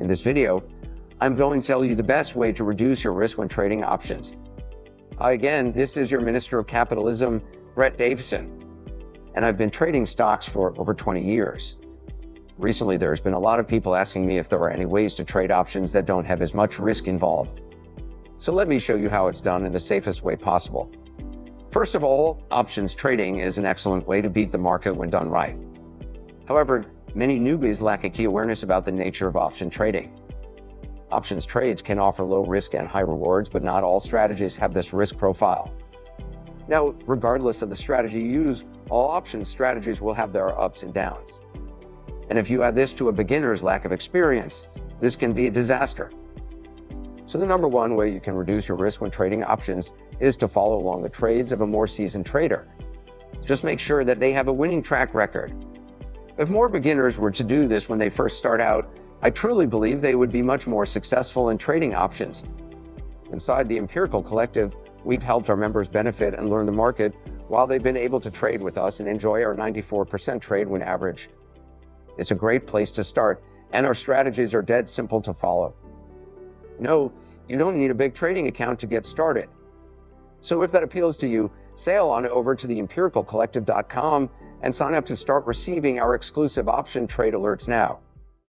In this video, I'm going to tell you the best way to reduce your risk when trading options. Again, this is your Minister of Capitalism, Brett Davison, and I've been trading stocks for over 20 years. Recently, there's been a lot of people asking me if there are any ways to trade options that don't have as much risk involved. So let me show you how it's done in the safest way possible. First of all, options trading is an excellent way to beat the market when done right. However, many newbies lack a key awareness about the nature of option trading. Options trades can offer low risk and high rewards, but not all strategies have this risk profile. Now, regardless of the strategy you use, all options strategies will have their ups and downs. And if you add this to a beginner's lack of experience, this can be a disaster. So the number one way you can reduce your risk when trading options is to follow along the trades of a more seasoned trader. Just make sure that they have a winning track record. If more beginners were to do this when they first start out, I truly believe they would be much more successful in trading options. Inside the Empirical Collective, we've helped our members benefit and learn the market while they've been able to trade with us and enjoy our 94% trade win average. It's a great place to start, and our strategies are dead simple to follow. No, you don't need a big trading account to get started. So if that appeals to you, sail on over to theempiricalcollective.com and sign up to start receiving our exclusive option trade alerts now.